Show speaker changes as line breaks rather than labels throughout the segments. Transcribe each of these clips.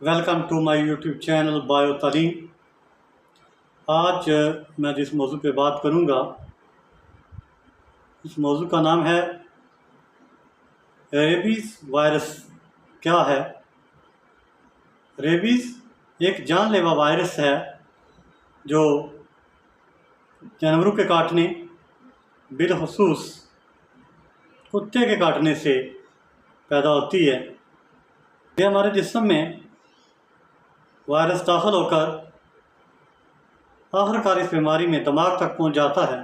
Welcome to my YouTube channel bio Taleem. आज मैं जिस मौजू पे बात करूँगा इस मौजू का नाम है रेबीज़ वायरस क्या है। रेबीज़ एक जानलेवा वायरस है जो जानवरों के काटने, बिलखुसूस कुत्ते के काटने से पैदा होती है। ये हमारे जिस्म में वायरस दाखिल होकर आखिरकार इस बीमारी में दिमाग तक पहुंच जाता है।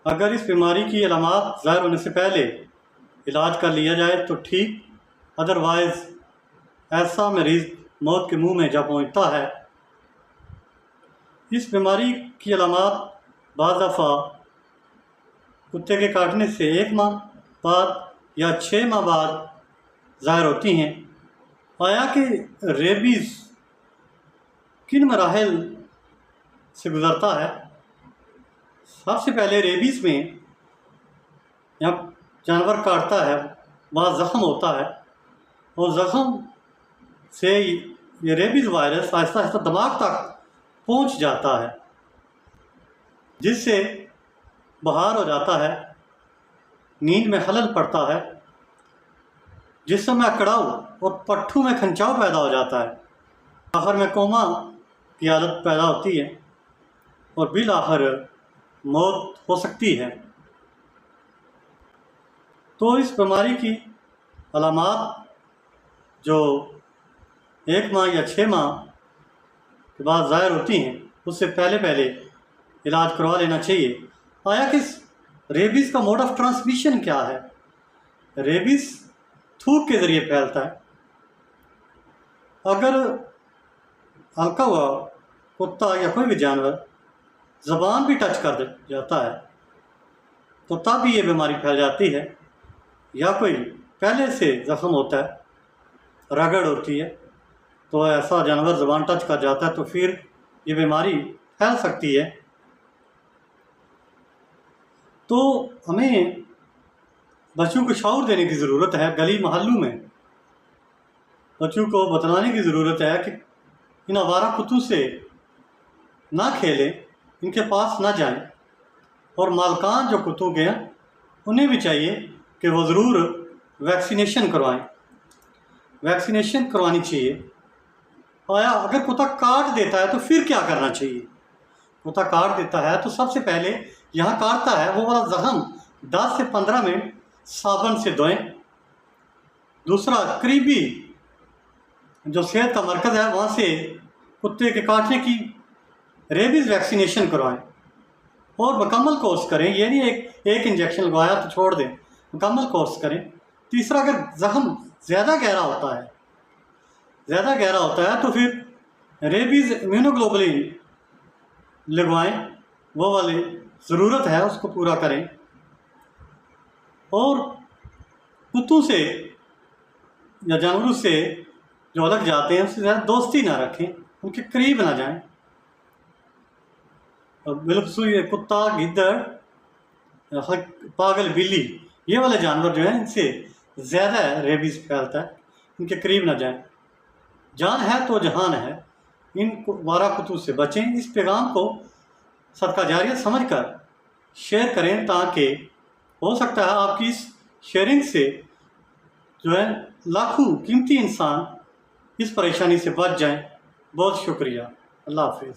अगर इस बीमारी की अलामात ज़ाहिर होने से पहले इलाज कर लिया जाए तो ठीक, अदरवाइज़ ऐसा मरीज़ मौत के मुंह में जा पहुंचता है। इस बीमारी की अलामात बाज़ दफ़ा कुत्ते के काटने से 1 माह बाद या 6 माह बाद ज़ाहिर होती हैं। आया कि रेबीज़ किन मराहिल से गुज़रता है। सबसे पहले रेबीज़ में जब जानवर काटता है वहाँ ज़ख़म होता है और ज़ख़म से ये रेबीज़ वायरस आहिस्ता आहिस्ता दिमाग तक पहुँच जाता है, जिससे बुखार हो जाता है, नींद में खलल पड़ता है, जिस्म में अकड़ाव और पट्ठों में खंचाव पैदा हो जाता है। आखिर में कोमा की हालत पैदा होती है और बिल आखिर मौत हो सकती है। तो इस बीमारी की अलामात जो 1 माह या 6 माह के बाद ज़ाहिर होती हैं, उससे पहले इलाज करवा लेना चाहिए। आया कि रेबीज़ का मोड ऑफ ट्रांसमिशन क्या है। रेबीज़ थूक के ज़रिए फैलता है। अगर हल्का हुआ कुत्ता या कोई भी जानवर ज़बान भी टच कर जाता है तो तब भी ये बीमारी फैल जाती है। या कोई पहले से ज़ख़म होता है, रगड़ होती है, तो ऐसा जानवर ज़बान टच कर जाता है तो फिर ये बीमारी फैल सकती है। तो हमें बच्चों को शऊर देने की ज़रूरत है। गली मोहल्लों में बच्चों को बतलाने की ज़रूरत है कि इन आवारा कुत्तों से ना खेलें, इनके पास ना जाएं, और मालकान जो कुत्तों के हैं उन्हें भी चाहिए कि वो ज़रूर वैक्सीनेशन करवाएं। वैक्सीनेशन करवानी चाहिए। आया अगर कुत्ता काट देता है तो फिर क्या करना चाहिए। कुत्ता काट देता है तो सबसे पहले यहाँ काटता है वो वाला ज़ख़म 10 से 15 मिनट साबुन से धोएं। दूसरा, करीबी जो सेहत का मरकज़ है वहाँ से कुत्ते के काटने की रेबीज़ वैक्सीनेशन करवाएं और मुकम्मल कोर्स करें। ये नहीं एक इंजेक्शन लगवाया तो छोड़ दें, मुकम्मल कोर्स करें। तीसरा, अगर ज़ख़म ज़्यादा गहरा होता है तो फिर रेबीज़ इम्यूनोग्लोबुलिन लगवाएं, वो वाली ज़रूरत है उसको पूरा करें। और कुत्तों से या जानवरों से जो अलग जाते हैं उससे ज़्यादा दोस्ती ना रखें, उनके करीब ना जाएं। और बिल्कुल ये कुत्ता, गिद्दड़, पागल बिल्ली, ये वाले जानवर जो हैं इनसे ज़्यादा रेबीज़ फैलता है, इनके करीब ना जाएं। जान है तो जहान है। इन वारा कुत्तों से बचें। इस पैगाम को सदका जारिया समझकर शेयर करें ताकि हो सकता है आपकी इस शेयरिंग से जो है लाखों कीमती इंसान इस परेशानी से बच जाएं। बहुत शुक्रिया। अल्लाह हाफिज़।